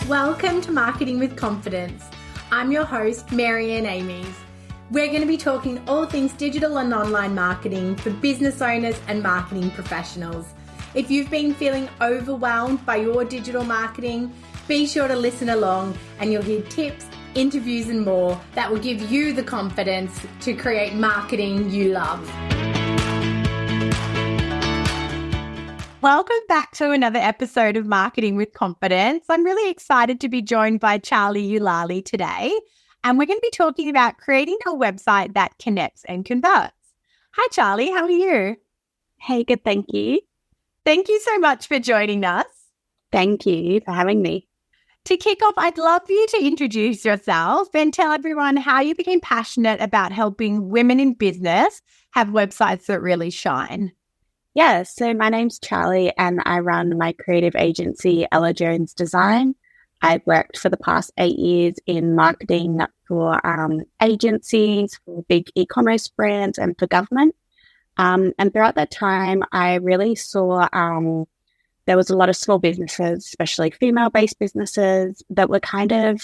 Welcome to Marketing with Confidence. I'm your host, Marianne Amies. We're going to be talking all things digital and online marketing for business owners and marketing professionals. If you've been feeling overwhelmed by your digital marketing, be sure to listen along and you'll hear tips, interviews and more that will give you the confidence to create marketing you love. Welcome back to another episode of Marketing with Confidence. I'm really excited to be joined by Charlee Ulale today, and we're going to be talking about creating a website that connects and converts. Hi, Charlee. How are you? Hey, good. Thank you. Thank you so much for joining us. Thank you for having me. To kick off, I'd love for you to introduce yourself and tell everyone how you became passionate about helping women in business have websites that really shine. Yeah, so my name's Charlee and I run my creative agency, Ella Jones Design. I've worked for the past 8 years in marketing for agencies, for big e-commerce brands and for government. And throughout that time, I really saw there was a lot of small businesses, especially female-based businesses, that were kind of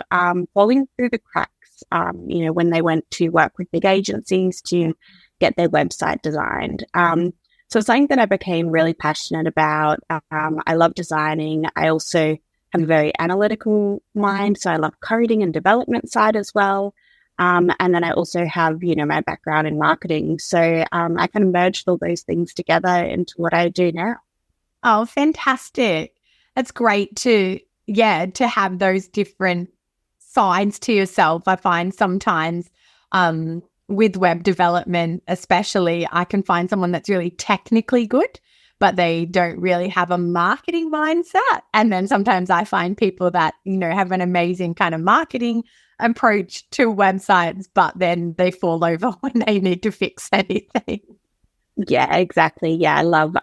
falling through the cracks, when they went to work with big agencies to get their website designed. So it's something that I became really passionate about. I love designing. I also have a very analytical mind, so I love coding and development side as well. And then I also have, my background in marketing. So I kind of merged all those things together into what I do now. Oh, fantastic. That's great to have those different sides to yourself. I find sometimes with web development, especially, I can find someone that's really technically good, but they don't really have a marketing mindset. And then sometimes I find people that, have an amazing kind of marketing approach to websites, but then they fall over when they need to fix anything. Yeah, exactly. Yeah, I love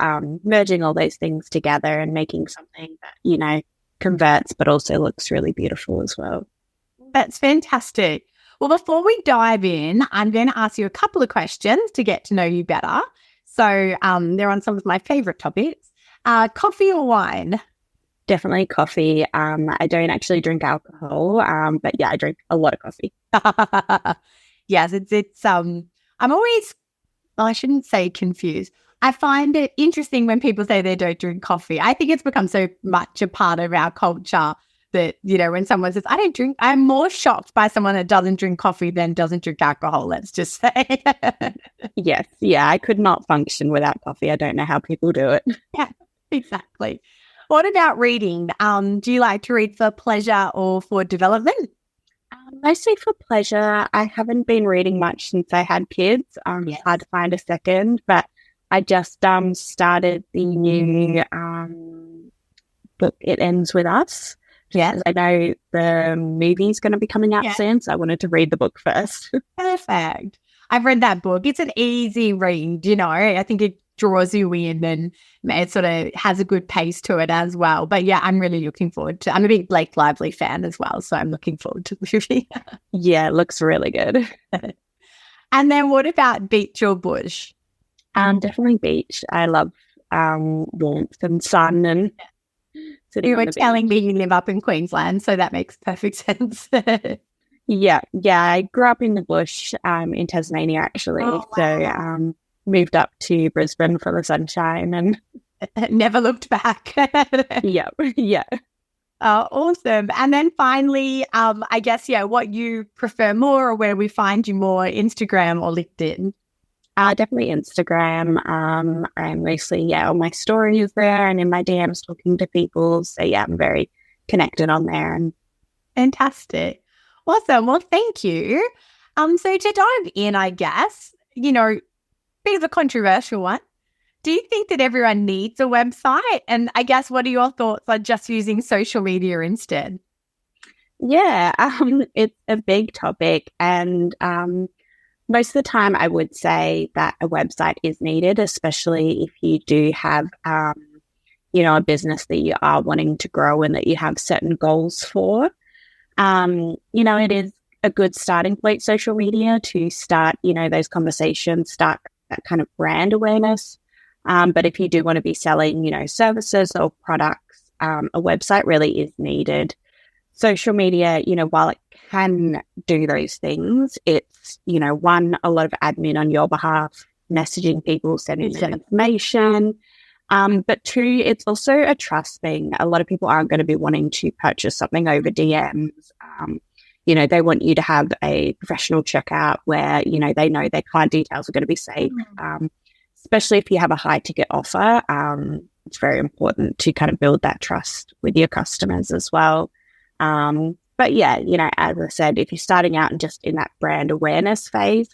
merging all those things together and making something that, converts, but also looks really beautiful as well. That's fantastic. Well, before we dive in, I'm going to ask you a couple of questions to get to know you better. So they're on some of my favorite topics. Coffee or wine? Definitely coffee. I don't actually drink alcohol, but yeah, I drink a lot of coffee. Yes, it's I'm always, I shouldn't say confused. I find it interesting when people say they don't drink coffee. I think it's become so much a part of our culture that, when someone says, I don't drink, I'm more shocked by someone that doesn't drink coffee than doesn't drink alcohol, let's just say. Yes. Yeah, I could not function without coffee. I don't know how people do it. Yeah, exactly. What about reading? Do you like to read for pleasure or for development? Mostly for pleasure. I haven't been reading much since I had kids. Yes. It's hard to find a second, but I just started the new book, It Ends With Us. Yes. I know the movie's going to be coming out soon, so I wanted to read the book first. Perfect. I've read that book. It's an easy read, I think it draws you in and it sort of has a good pace to it as well. But yeah, I'm really looking forward to I'm a big Blake Lively fan as well, so I'm looking forward to the movie. Yeah, it looks really good. And then what about beach or bush? Definitely beach. I love warmth and sun and you were telling me you live up in Queensland, so that makes perfect sense. Yeah. I grew up in the bush in Tasmania, actually. Oh, wow. So moved up to Brisbane for the sunshine and never looked back. Yeah. Oh, awesome. And then finally, I guess, what you prefer more or where we find you more, Instagram or LinkedIn? Definitely Instagram. I'm mostly, on my stories there and in my DMs talking to people. So yeah, I'm very connected on there. And fantastic. Awesome. Well, thank you. So to dive in, I guess, bit of a controversial one. Do you think that everyone needs a website? And I guess, what are your thoughts on just using social media instead? Yeah, it's a big topic. And most of the time, I would say that a website is needed, especially if you do have, a business that you are wanting to grow and that you have certain goals for. It is a good starting point, social media, to start, those conversations, start that kind of brand awareness. But if you do want to be selling, services or products, a website really is needed. social media, while it can do those things, it's, one, a lot of admin on your behalf, messaging people, sending them information. But two, it's also a trust thing. A lot of people aren't going to be wanting to purchase something over DMs. They want you to have a professional checkout where, they know their client details are going to be safe. Especially if you have a high ticket offer, it's very important to kind of build that trust with your customers as well. But yeah, as I said, if you're starting out and just in that brand awareness phase,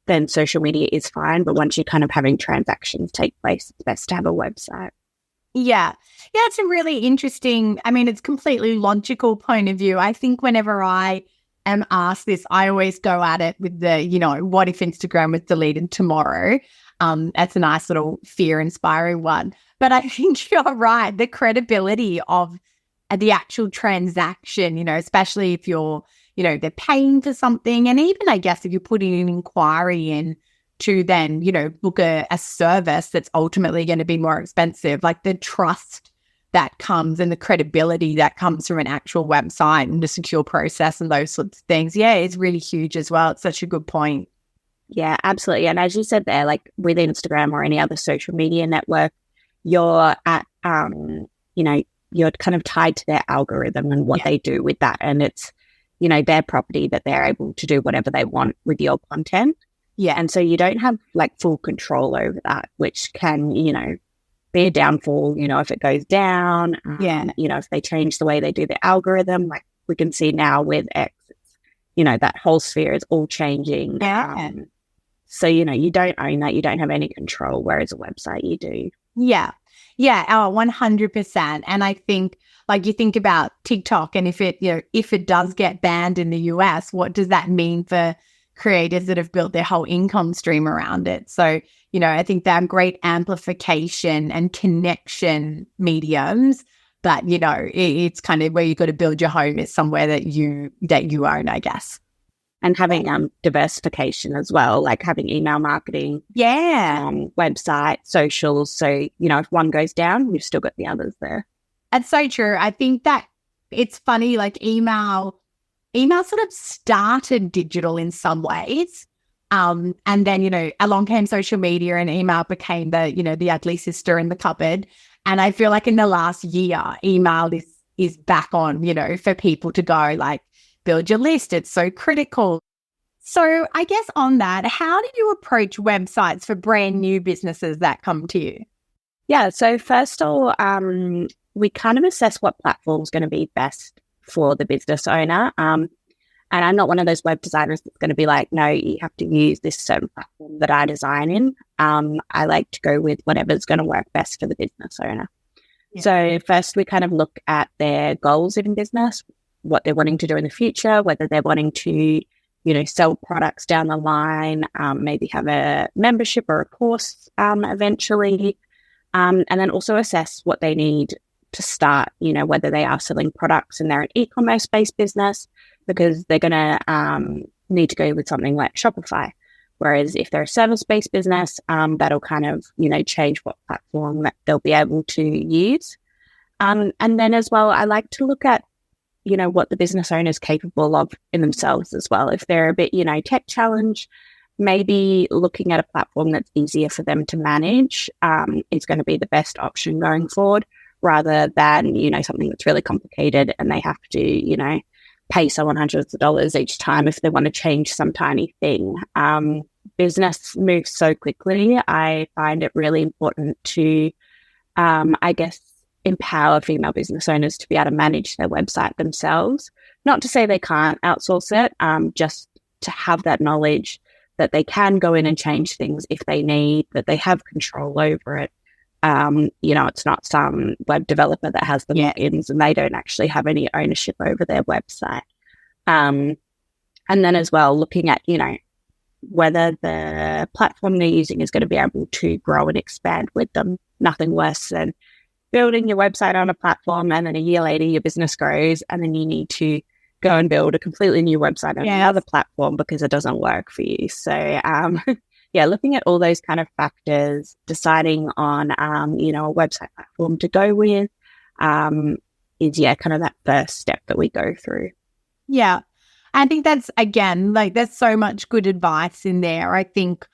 then social media is fine. But once you're kind of having transactions take place, it's best to have a website. Yeah. Yeah, it's a really interesting, it's completely logical point of view. I think whenever I am asked this, I always go at it with the, what if Instagram was deleted tomorrow? That's a nice little fear-inspiring one. But I think you're right. The credibility of the actual transaction, especially if you're, they're paying for something. And even, I guess, if you're putting an inquiry in to then, book a service that's ultimately going to be more expensive, like the trust that comes and the credibility that comes from an actual website and the secure process and those sorts of things. Yeah, it's really huge as well. It's such a good point. Yeah, absolutely. And as you said there, like with Instagram or any other social media network, you're at, you're kind of tied to their algorithm and what they do with that. And it's, their property that they're able to do whatever they want with your content. Yeah. And so you don't have like full control over that, which can, be a downfall, if it goes down. If they change the way they do the algorithm, like we can see now with X, that whole sphere is all changing. Yeah. So, you don't own that. You don't have any control, whereas a website you do. Yeah. Yeah. 100%. And I think, like, you think about TikTok, and if it does get banned in the US, what does that mean for creators that have built their whole income stream around it? So, I think they're great amplification and connection mediums, but, it's kind of where you got to build your home is somewhere that you own, I guess. And having diversification as well, like having email marketing, website, socials. So, if one goes down, you've still got the others there. That's so true. I think that it's funny, like email sort of started digital in some ways. And then, along came social media and email became the ugly sister in the cupboard. And I feel like in the last year, email is back on, for people to go like, build your list. It's so critical. So I guess on that, how do you approach websites for brand new businesses that come to you? Yeah. So first of all, we kind of assess what platform is going to be best for the business owner. And I'm not one of those web designers that's going to be like, no, you have to use this certain platform that I design in. I like to go with whatever's going to work best for the business owner. Yeah. So first we kind of look at their goals in business, what they're wanting to do in the future, whether they're wanting to, sell products down the line, maybe have a membership or a course eventually, and then also assess what they need to start, whether they are selling products and they're an e-commerce based business, because they're going to need to go with something like Shopify. Whereas if they're a service-based business, that'll kind of, change what platform that they'll be able to use. And then as well, I like to look at, what the business owner is capable of in themselves as well. If they're a bit, tech challenged, maybe looking at a platform that's easier for them to manage is going to be the best option going forward, rather than, something that's really complicated and they have to, pay someone hundreds of dollars each time if they want to change some tiny thing. Business moves so quickly. I find it really important to, empower female business owners to be able to manage their website themselves. Not to say they can't outsource it, just to have that knowledge that they can go in and change things if they need, that they have control over it. It's not some web developer that has the logins and they don't actually have any ownership over their website. And then as well, looking at, whether the platform they're using is going to be able to grow and expand with them. Nothing worse than building your website on a platform and then a year later your business grows and then you need to go and build a completely new website on another platform because it doesn't work for you. So, looking at all those kind of factors, deciding on, a website platform to go with, is, yeah, kind of that first step that we go through. Yeah. I think that's, again, like there's so much good advice in there. I think,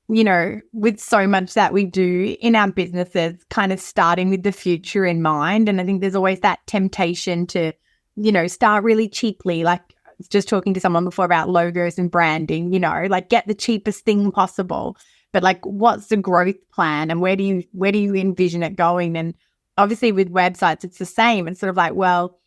you know, with so much that we do in our businesses, kind of starting with the future in mind. And I think there's always that temptation to, you know, start really cheaply. Like I was just talking to someone before about logos and branding, you know, like get the cheapest thing possible. But like, what's the growth plan and where do you envision it going? And obviously with websites, it's the same. It's sort of like, well,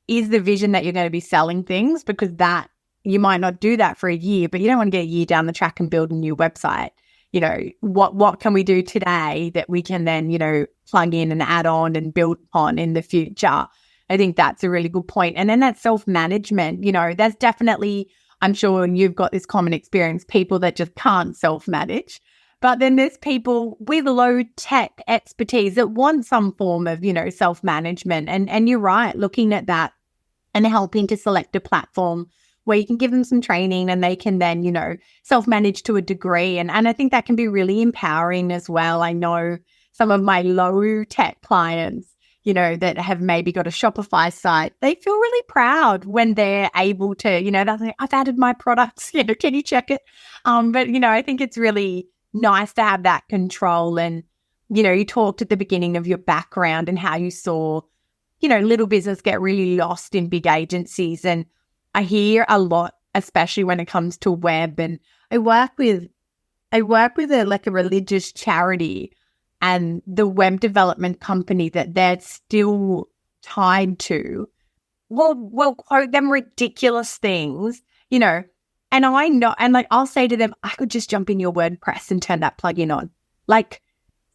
is the vision that you're going to be selling things? Because that you might not do that for a year, but you don't want to get a year down the track and build a new website. You know, what can we do today that we can then, you know, plug in and add on and build upon in the future? I think that's a really good point. And then that self-management, you know, there's definitely, I'm sure you've got this common experience, people that just can't self-manage. But then there's people with low tech expertise that want some form of, you know, self-management. And you're right, looking at that and helping to select a platform where you can give them some training and they can then, you know, self-manage to a degree. And I think that can be really empowering as well. I know some of my low tech clients, you know, that have maybe got a Shopify site, they feel really proud when they're able to, you know, they're like, I've added my products, you know, can you check it? But, you know, I think it's really nice to have that control. And, you know, you talked at the beginning of your background and how you saw, you know, little business get really lost in big agencies. And I hear a lot, especially when it comes to web. And I work with a religious charity, and the web development company that they're still tied to will quote them ridiculous things, you know. And I know, and like I'll say to them, I could just jump in your WordPress and turn that plugin on. Like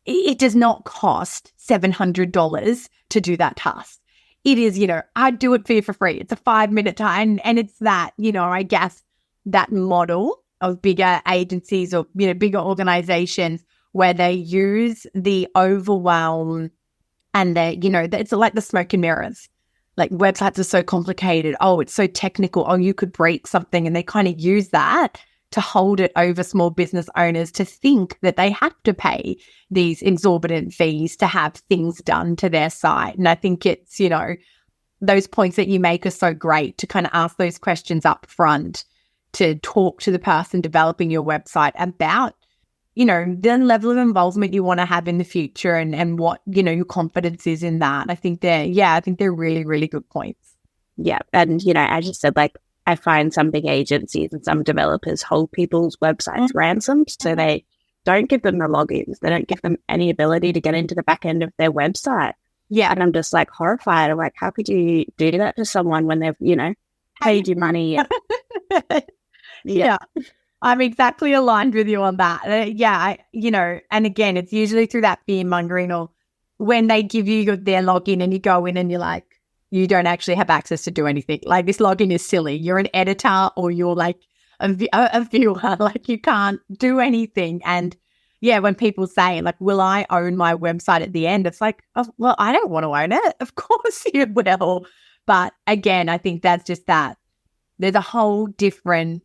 it does not cost $700 to do that task. It is, you know, I'd do it for free. It's a 5-minute time. And it's that, you know, I guess that model of bigger agencies or, you know, bigger organizations where they use the overwhelm and they, you know, it's like the smoke and mirrors. Like websites are so complicated. Oh, it's so technical. Oh, you could break something. And they kind of use that to hold it over small business owners to think that they have to pay these exorbitant fees to have things done to their site. And I think it's, you know, those points that you make are so great to kind of ask those questions up front, to talk to the person developing your website about, you know, the level of involvement you want to have in the future and what, you know, your confidence is in that. I think they're really, really good points. Yeah. And, you know, as you said, like, I find some big agencies and some developers hold people's websites ransomed, so they don't give them the logins. They don't give them any ability to get into the back end of their website. Yeah. And I'm just like horrified. I'm like, how could you do that to someone when they've, you know, paid you money? Yeah. I'm exactly aligned with you on that. You know, and again, it's usually through that fear mongering or when they give you their login and you go in and you're like, you don't actually have access to do anything. Like this login is silly. You're an editor or you're like a viewer. Like you can't do anything. And yeah, when people say like, will I own my website at the end? It's like, oh, well, I don't want to own it. Of course you will. But again, I think that's just that. There's a whole different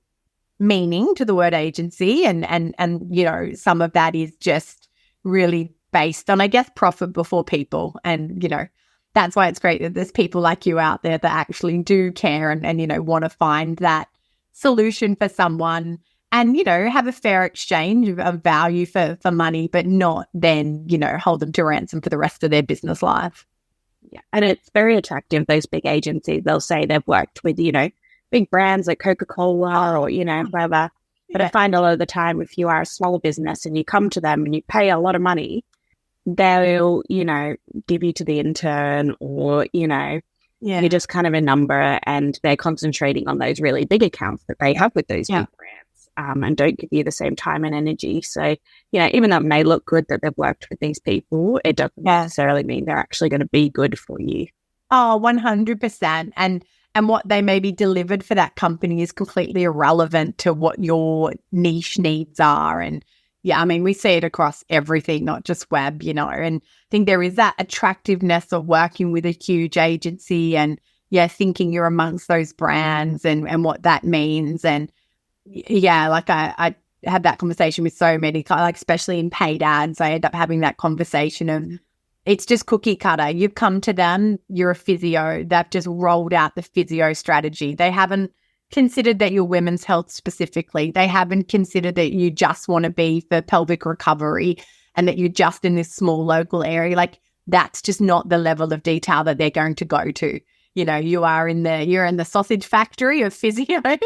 meaning to the word agency. And you know, some of that is just really based on, I guess, profit before people. And, you know, that's why it's great that there's people like you out there that actually do care and you know, want to find that solution for someone and, you know, have a fair exchange of value for money, but not then, you know, hold them to ransom for the rest of their business life. Yeah. And it's very attractive, those big agencies. They'll say they've worked with, you know, big brands like Coca-Cola or, you know, whatever. But I find a lot of the time, if you are a small business and you come to them and you pay a lot of money, they'll, you know, give you to the intern or, you know, you're just kind of a number and they're concentrating on those really big accounts that they have with those big brands and don't give you the same time and energy. So, you know, even though it may look good that they've worked with these people, it doesn't necessarily mean they're actually going to be good for you. Oh, 100%. And what they may be delivered for that company is completely irrelevant to what your niche needs are. And yeah, I mean, we see it across everything, not just web, you know, and I think there is that attractiveness of working with a huge agency and, thinking you're amongst those brands and what that means. And, like I had that conversation with so many, like especially in paid ads, I end up having that conversation of, it's just cookie cutter. You've come to them, you're a physio. They've just rolled out the physio strategy. They haven't considered that you're women's health specifically. They haven't considered that you just want to be for pelvic recovery and that you're just in this small local area. Like, that's just not the level of detail that they're going to go to. You know, you're in the sausage factory of physios.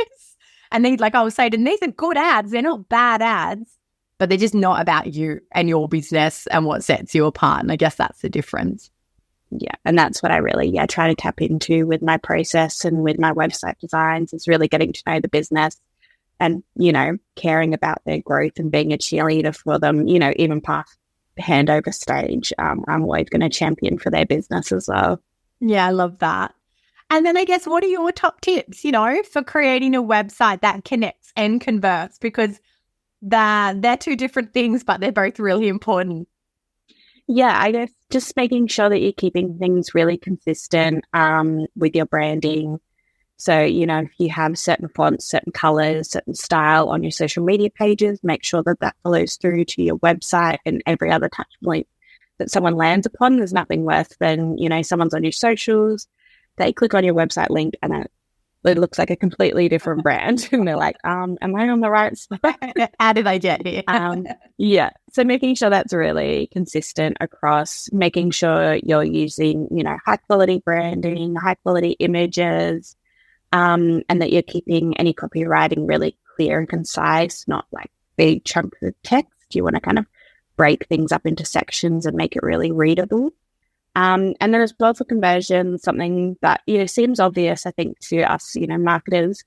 And they, like I was saying, and these are good ads. They're not bad ads, but they're just not about you and your business and what sets you apart. And I guess that's the difference. Yeah. And that's what I really, try to tap into with my process and with my website designs, is really getting to know the business and, you know, caring about their growth and being a cheerleader for them, you know, even past the handover stage. I'm always going to champion for their business as well. Yeah, I love that. And then I guess, what are your top tips, you know, for creating a website that connects and converts? Because they're two different things, but they're both really important. Yeah, I guess just making sure that you're keeping things really consistent with your branding. So, you know, if you have certain fonts, certain colors, certain style on your social media pages, make sure that that follows through to your website and every other touch point that someone lands upon. There's nothing worse than, you know, someone's on your socials, they click on your website link and it looks like a completely different brand. And they're like, am I on the right spot? How did I get here? Yeah. So making sure that's really consistent across, making sure you're using, you know, high quality branding, high quality images, and that you're keeping any copywriting really clear and concise, not like big chunks of text. You want to kind of break things up into sections and make it really readable. And then as well for conversion, something that, you know, seems obvious, I think, to us, you know, marketers,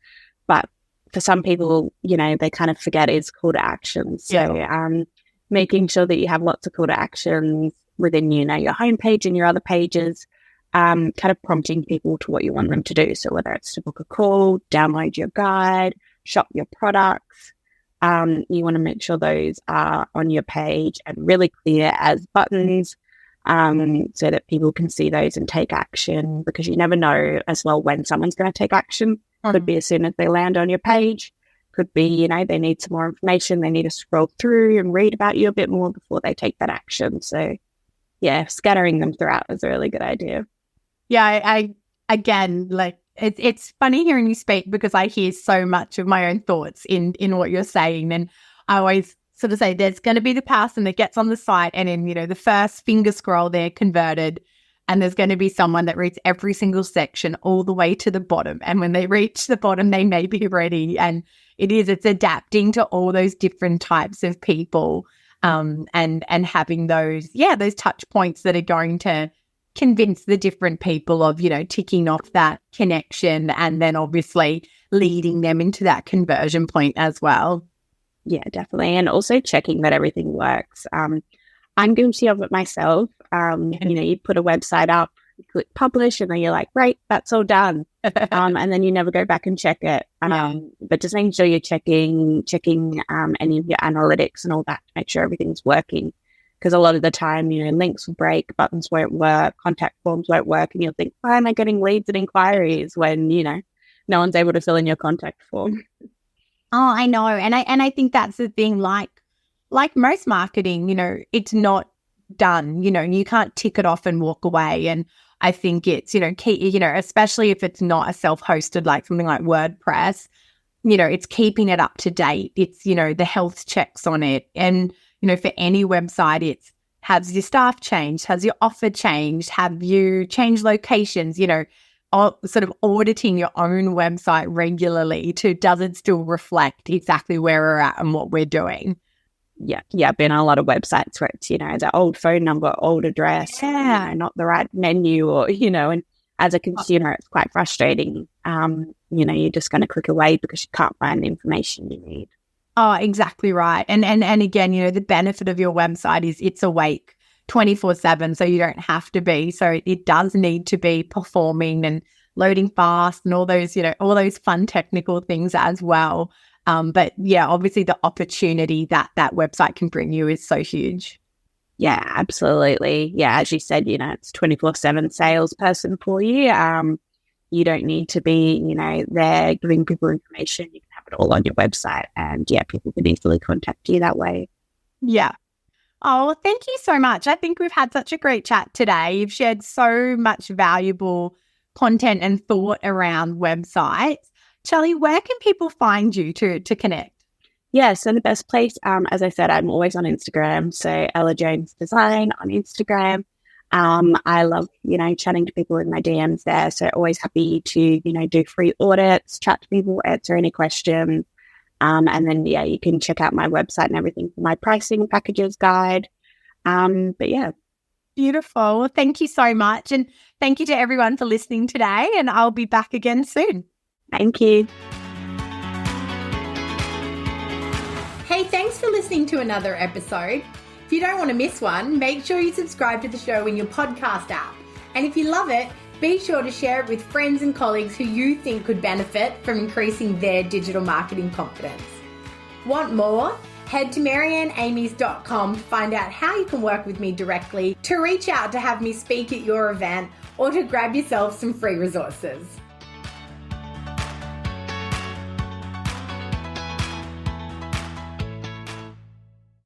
but for some people, you know, they kind of forget, is call to actions. So making sure that you have lots of call to actions within, you know, your homepage and your other pages, kind of prompting people to what you want them to do. So whether it's to book a call, download your guide, shop your products, you want to make sure those are on your page and really clear as buttons, so that people can see those and take action, because you never know as well when someone's going to take action. Could be as soon as they land on your page. Could be, you know, they need some more information. They need to scroll through and read about you a bit more before they take that action. So, yeah, scattering them throughout is a really good idea. Yeah, I again, like, it's funny hearing you speak, because I hear so much of my own thoughts in what you're saying. And I always sort of say, there's going to be the person that gets on the site and in, you know, the first finger scroll, they're converted. And there's going to be someone that reads every single section all the way to the bottom. And when they reach the bottom, they may be ready. And it's adapting to all those different types of people, and having those touch points that are going to convince the different people of, you know, ticking off that connection and then obviously leading them into that conversion point as well. Yeah, definitely. And also checking that everything works. I'm guilty of it myself. You know, you put a website up, you click publish, and then you're like, great, that's all done. And then you never go back and check it. But just making sure you're checking any of your analytics and all that to make sure everything's working. Because a lot of the time, you know, links will break, buttons won't work, contact forms won't work, and you'll think, why am I getting leads and inquiries when, you know, no one's able to fill in your contact form? Oh, I know. And I think that's the thing, like most marketing, you know, it's not done, you know, you can't tick it off and walk away. And I think it's, you know, key, you know, especially if it's not a self-hosted, like something like WordPress, you know, it's keeping it up to date. It's, you know, the health checks on it. And, you know, for any website, it's, has your staff changed? Has your offer changed? Have you changed locations? You know, sort of auditing your own website regularly does it still reflect exactly where we're at and what we're doing? Yeah. I've been on a lot of websites where it's, you know, the old phone number, old address, you know, not the right menu, or, you know, and as a consumer, it's quite frustrating. You know, you're just going to click away because you can't find the information you need. Oh, exactly right. And again, you know, the benefit of your website is it's awake 24/7, so you don't have to be. So it does need to be performing and loading fast and all those, you know, all those fun technical things as well. But yeah, obviously the opportunity that website can bring you is so huge. Yeah, absolutely. Yeah, as you said, you know, it's 24/7 salesperson for you. You don't need to be, you know, there giving people information. You can have it all on your website, and yeah, people can easily contact you that way. Yeah. Oh, thank you so much. I think we've had such a great chat today. You've shared so much valuable content and thought around websites. Charlie, where can people find you to connect? Yeah, so the best place, as I said, I'm always on Instagram. So Ella Jones Design on Instagram. I love, chatting to people in my DMs there. So always happy to, do free audits, chat to people, answer any questions. And then, you can check out my website and everything for my pricing packages guide. But yeah. Beautiful. Well, thank you so much. And thank you to everyone for listening today. And I'll be back again soon. Thank you. Hey, thanks for listening to another episode. If you don't want to miss one, make sure you subscribe to the show in your podcast app. And if you love it, be sure to share it with friends and colleagues who you think could benefit from increasing their digital marketing confidence. Want more? Head to marianneamies.com to find out how you can work with me directly, to reach out to have me speak at your event, or to grab yourself some free resources.